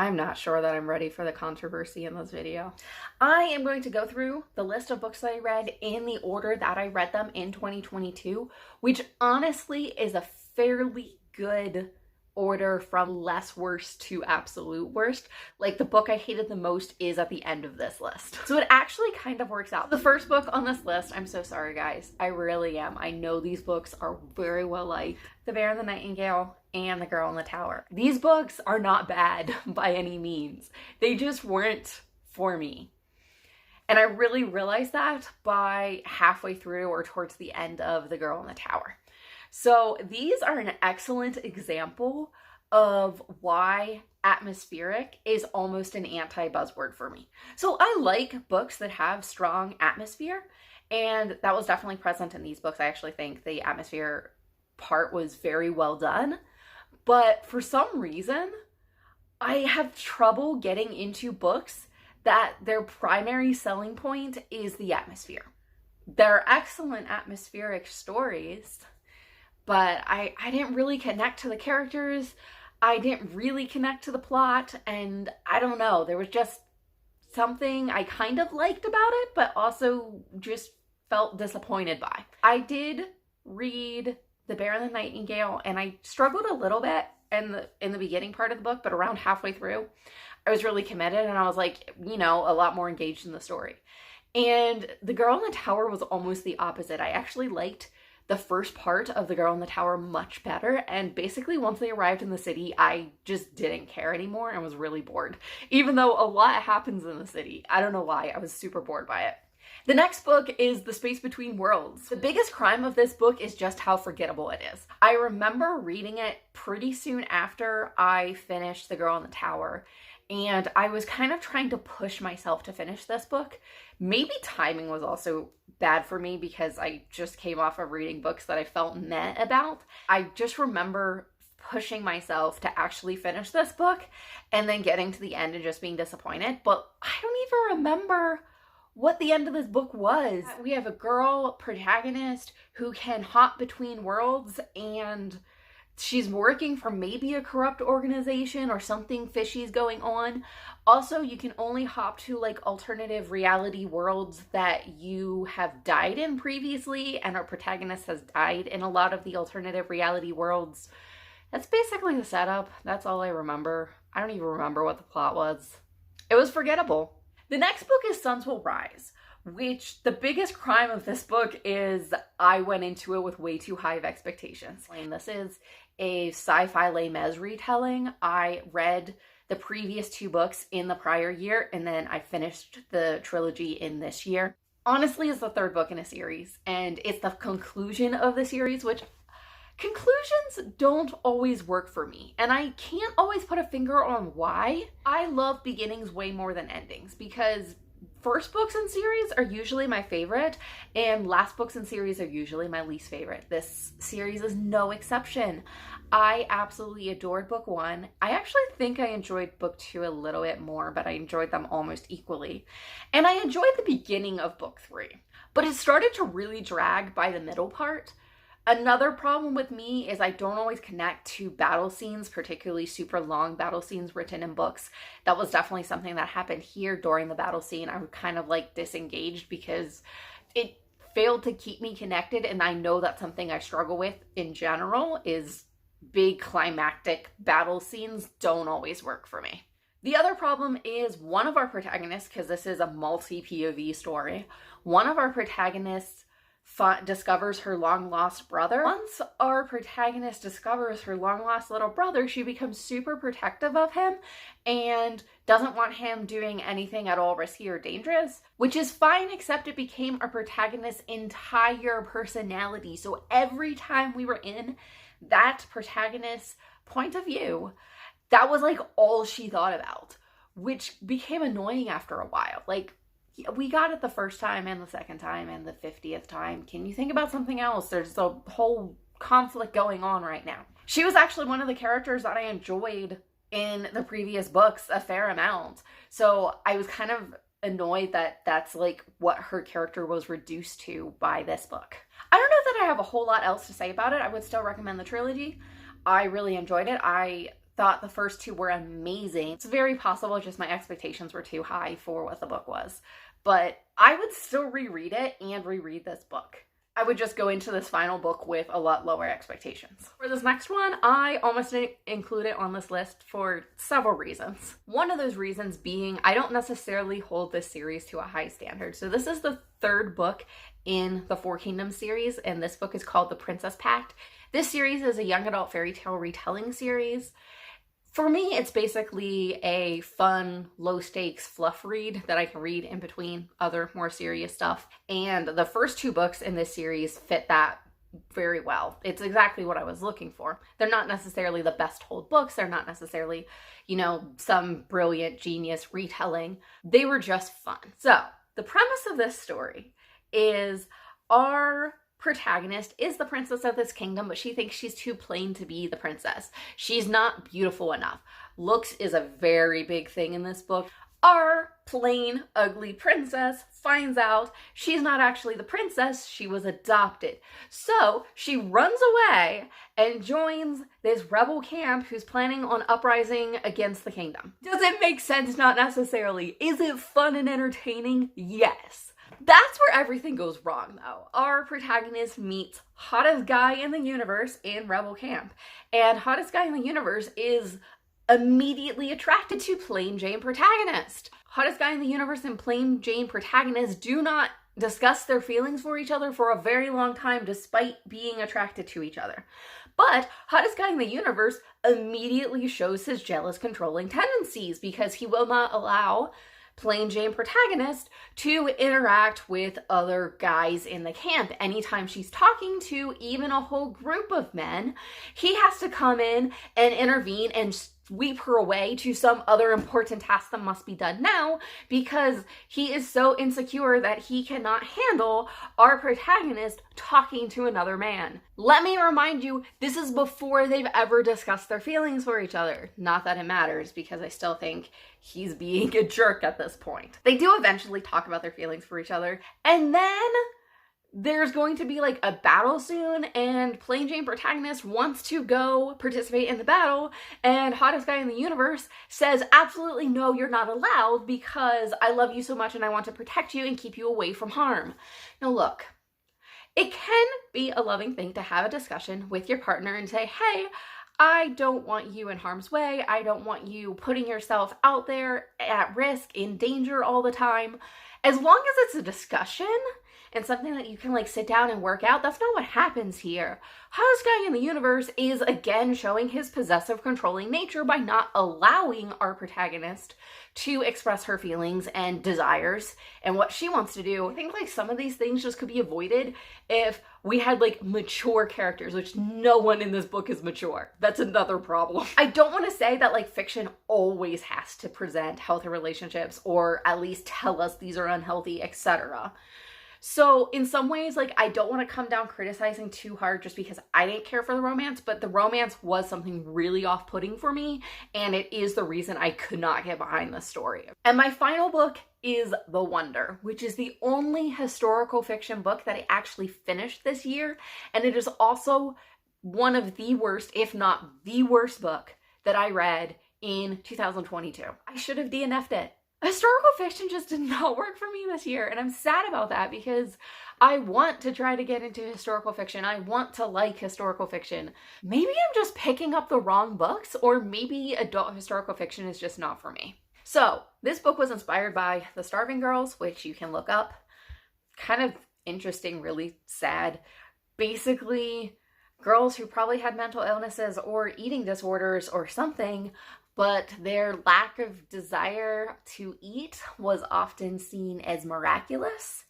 I'm not sure that I'm ready for the controversy in this video. I am going to go through the list of books that I read in the order that I read them in 2022, which honestly is a fairly good order from less worst to absolute worst. Like, the book I hated the most is at the end of this list. So it actually kind of works out. The first book on this list, I'm so sorry guys, I really am. I know these books are very well liked. The Bear and the Nightingale and The Girl in the Tower. These books are not bad by any means. They just weren't for me. And I really realized that by halfway through or towards the end of The Girl in the Tower. So these are an excellent example of why atmospheric is almost an anti-buzzword for me. So I like books that have strong atmosphere, and that was definitely present in these books. I actually think the atmosphere part was very well done, but for some reason, I have trouble getting into books that their primary selling point is the atmosphere. They're excellent atmospheric stories, but I didn't really connect to the characters. I didn't really connect to the plot, and I don't know, there was just something I kind of liked about it, but also just felt disappointed by. I did read The Bear and the Nightingale, and I struggled a little bit in the beginning part of the book, but around halfway through, I was really committed, and I was like, you know, a lot more engaged in the story. And The Girl in the Tower was almost the opposite. I actually liked the first part of The Girl in the Tower much better, and basically once they arrived in the city, I just didn't care anymore and was really bored. Even though a lot happens in the city. I don't know why, I was super bored by it. The next book is The Space Between Worlds. The biggest crime of this book is just how forgettable it is. I remember reading it pretty soon after I finished The Girl in the Tower, and I was kind of trying to push myself to finish this book. Maybe timing was also bad for me because I just came off of reading books that I felt meh about. I just remember pushing myself to actually finish this book and then getting to the end and just being disappointed. But I don't even remember what the end of this book was. We have a girl protagonist who can hop between worlds, and she's working for maybe a corrupt organization or something fishy's going on. Also, you can only hop to like alternative reality worlds that you have died in previously, and our protagonist has died in a lot of the alternative reality worlds. That's basically the setup. That's all I remember. I don't even remember what the plot was. It was forgettable. The next book is Suns Will Rise, which the biggest crime of this book is I went into it with way too high of expectations. And this is a sci-fi Les Mis retelling. I read the previous two books in the prior year, and then I finished the trilogy in this year. Honestly, it's the third book in a series, and it's the conclusion of the series, which conclusions don't always work for me, and I can't always put a finger on why. I love beginnings way more than endings because first books in series are usually my favorite, and last books in series are usually my least favorite. This series is no exception. I absolutely adored book one. I actually think I enjoyed book two a little bit more, but I enjoyed them almost equally. And I enjoyed the beginning of book three, but it started to really drag by the middle part. Another problem with me is I don't always connect to battle scenes, particularly super long battle scenes written in books. That was definitely something that happened here during the battle scene. I was kind of like disengaged because it failed to keep me connected, and I know that's something I struggle with in general, is big climactic battle scenes don't always work for me. The other problem is one of our protagonists, because this is a multi-POV story, one of our protagonists discovers her long-lost brother. Once our protagonist discovers her long-lost little brother, she becomes super protective of him and doesn't want him doing anything at all risky or dangerous, which is fine, except it became our protagonist's entire personality. So every time we were in that protagonist's point of view, that was like all she thought about, which became annoying after a while. Like, we got it the first time and the second time and the 50th time. Can you think about something else? There's a whole conflict going on right now. She was actually one of the characters that I enjoyed in the previous books a fair amount. So I was kind of annoyed that that's like what her character was reduced to by this book. I don't know that I have a whole lot else to say about it. I would still recommend the trilogy. I really enjoyed it. I thought the first two were amazing. It's very possible just my expectations were too high for what the book was. But I would still reread it and reread this book. I would just go into this final book with a lot lower expectations. For this next one, I almost didn't include it on this list for several reasons. One of those reasons being I don't necessarily hold this series to a high standard. So this is the third book in the Four Kingdoms series, and this book is called The Princess Pact. This series is a young adult fairy tale retelling series. For me, it's basically a fun, low-stakes fluff read that I can read in between other more serious stuff. And the first two books in this series fit that very well. It's exactly what I was looking for. They're not necessarily the best told books. They're not necessarily, you know, some brilliant genius retelling. They were just fun. So, the premise of this story is our protagonist is the princess of this kingdom, but she thinks she's too plain to be the princess. She's not beautiful enough. Looks is a very big thing in this book. Our plain, ugly princess finds out she's not actually the princess, she was adopted. So she runs away and joins this rebel camp who's planning on uprising against the kingdom. Does it make sense? Not necessarily. Is it fun and entertaining? Yes. That's where everything goes wrong, though. Our protagonist meets hottest guy in the universe in rebel camp. And hottest guy in the universe is immediately attracted to plain Jane protagonist. Hottest guy in the universe and plain Jane protagonist do not discuss their feelings for each other for a very long time despite being attracted to each other. But hottest guy in the universe immediately shows his jealous, controlling tendencies because he will not allow plain Jane protagonist to interact with other guys in the camp. Anytime she's talking to even a whole group of men, he has to come in and intervene and sweep her away to some other important task that must be done now because he is so insecure that he cannot handle our protagonist talking to another man. Let me remind you, this is before they've ever discussed their feelings for each other. Not that it matters because I still think he's being a jerk at this point. They do eventually talk about their feelings for each other, and then there's going to be like a battle soon, and plain Jane protagonist wants to go participate in the battle, and hottest guy in the universe says, absolutely no, you're not allowed because I love you so much and I want to protect you and keep you away from harm. Now look, it can be a loving thing to have a discussion with your partner and say, hey, I don't want you in harm's way. I don't want you putting yourself out there at risk, in danger all the time. As long as it's a discussion and something that you can like sit down and work out, that's not what happens here. Hottest guy in the universe is again showing his possessive, controlling nature by not allowing our protagonist to express her feelings and desires and what she wants to do. I think like some of these things just could be avoided if we had like mature characters, which no one in this book is mature. That's another problem. I don't want to say that like fiction always has to present healthy relationships or at least tell us these are unhealthy, etc. So in some ways, like, I don't want to come down criticizing too hard just because I didn't care for the romance, but the romance was something really off-putting for me, and it is the reason I could not get behind the story. And my final book is The Wonder, which is the only historical fiction book that I actually finished this year, and it is also one of the worst, if not the worst book that I read in 2022. I should have DNF'd it. Historical fiction just did not work for me this year, and I'm sad about that because I want to try to get into historical fiction. I want to like historical fiction. Maybe I'm just picking up the wrong books, or maybe adult historical fiction is just not for me. So, this book was inspired by The Starving Girls, which you can look up. Kind of interesting, really sad. Basically, girls who probably had mental illnesses or eating disorders or something, but their lack of desire to eat was often seen as miraculous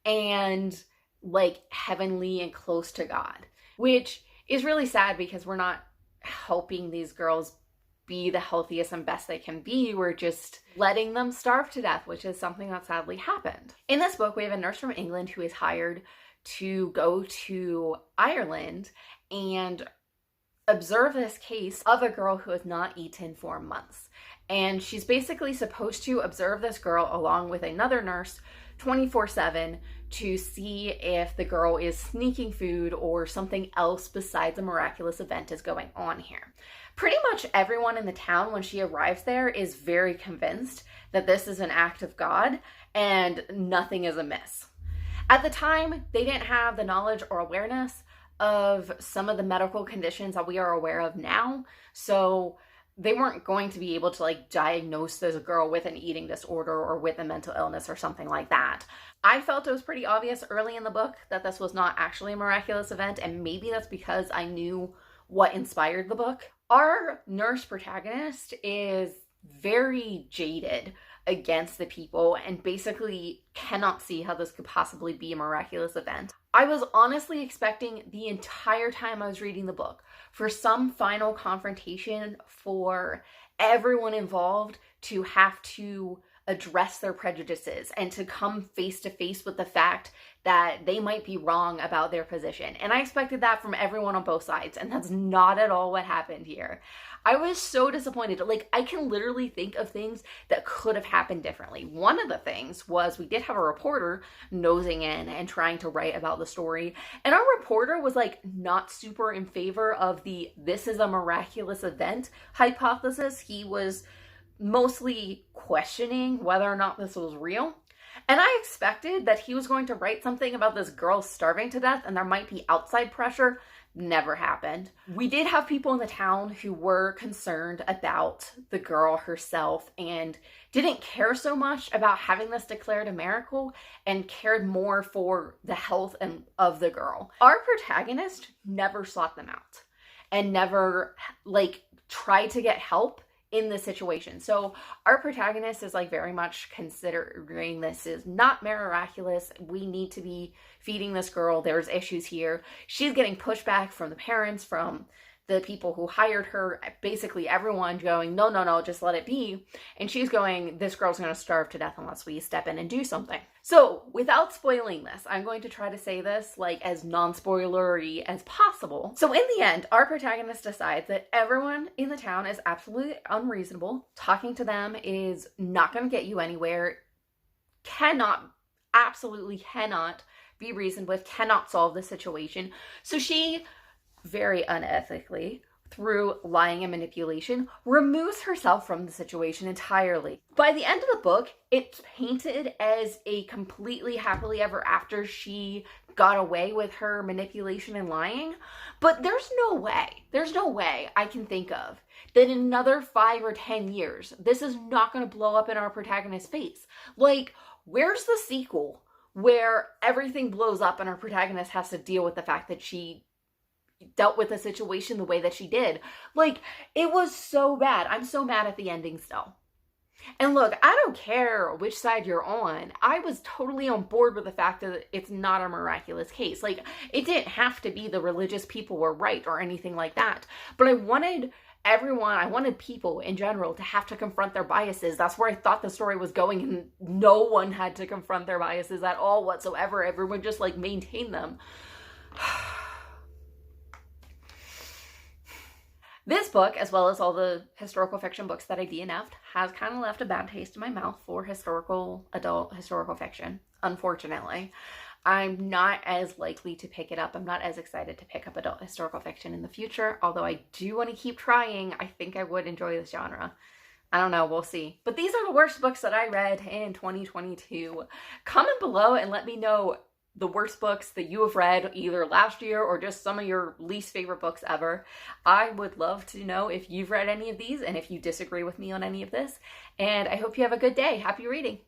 and like heavenly and close to God, which is really sad because we're not helping these girls be the healthiest and best they can be. We're just letting them starve to death, which is something that sadly happened. In this book, we have a nurse from England who is hired to go to Ireland and observe this case of a girl who has not eaten for months. And she's basically supposed to observe this girl along with another nurse 24/7 to see if the girl is sneaking food or something else besides a miraculous event is going on here. Pretty much everyone in the town, when she arrives there, is very convinced that this is an act of God and nothing is amiss. At the time, they didn't have the knowledge or awareness of some of the medical conditions that we are aware of now, so they weren't going to be able to like diagnose this girl with an eating disorder or with a mental illness or something like that. I felt it was pretty obvious early in the book that this was not actually a miraculous event, and maybe that's because I knew what inspired the book. Our nurse protagonist is very jaded against the people and basically cannot see how this could possibly be a miraculous event. I was honestly expecting the entire time I was reading the book for some final confrontation, for everyone involved to have to address their prejudices and to come face to face with the fact that they might be wrong about their position. And I expected that from everyone on both sides, and that's not at all what happened here. I was so disappointed. Like, I can literally think of things that could have happened differently. One of the things was we did have a reporter nosing in and trying to write about the story, and our reporter was like not super in favor of the "this is a miraculous event" hypothesis. He was mostly questioning whether or not this was real. And I expected that he was going to write something about this girl starving to death and there might be outside pressure. Never happened. We did have people in the town who were concerned about the girl herself and didn't care so much about having this declared a miracle and cared more for the health of the girl. Our protagonist never sought them out and never like tried to get help in the situation. So our protagonist is like very much considering this is not miraculous. We need to be feeding this girl. There's issues here. She's getting pushback from the parents, from the people who hired her, basically everyone going, no, no, no, just let it be. And she's going, this girl's going to starve to death unless we step in and do something. So without spoiling this, I'm going to try to say this like as non-spoilery as possible. So in the end, our protagonist decides that everyone in the town is absolutely unreasonable. Talking to them is not going to get you anywhere. Absolutely cannot be reasoned with, cannot solve the situation. So she very unethically, through lying and manipulation, removes herself from the situation entirely. By the end of the book, it's painted as a completely happily ever after. She got away with her manipulation and lying, but there's no way I can think of that in another 5 or 10 years, this is not going to blow up in our protagonist's face. Like, where's the sequel where everything blows up and our protagonist has to deal with the fact that she dealt with the situation the way that she did? Like, it was so bad. I'm so mad at the ending still. And look, I don't care which side you're on. I was totally on board with the fact that it's not a miraculous case. Like, it didn't have to be the religious people were right or anything like that. But I wanted people in general to have to confront their biases. That's where I thought the story was going, and no one had to confront their biases at all whatsoever. Everyone just like maintained them. This book, as well as all the historical fiction books that I DNF'd, has kind of left a bad taste in my mouth for adult historical fiction, unfortunately. I'm not as likely to pick it up. I'm not as excited to pick up adult historical fiction in the future, although I do want to keep trying. I think I would enjoy this genre. I don't know, we'll see. But these are the worst books that I read in 2022. Comment below and let me know the worst books that you have read either last year or just some of your least favorite books ever. I would love to know if you've read any of these and if you disagree with me on any of this. And I hope you have a good day. Happy reading.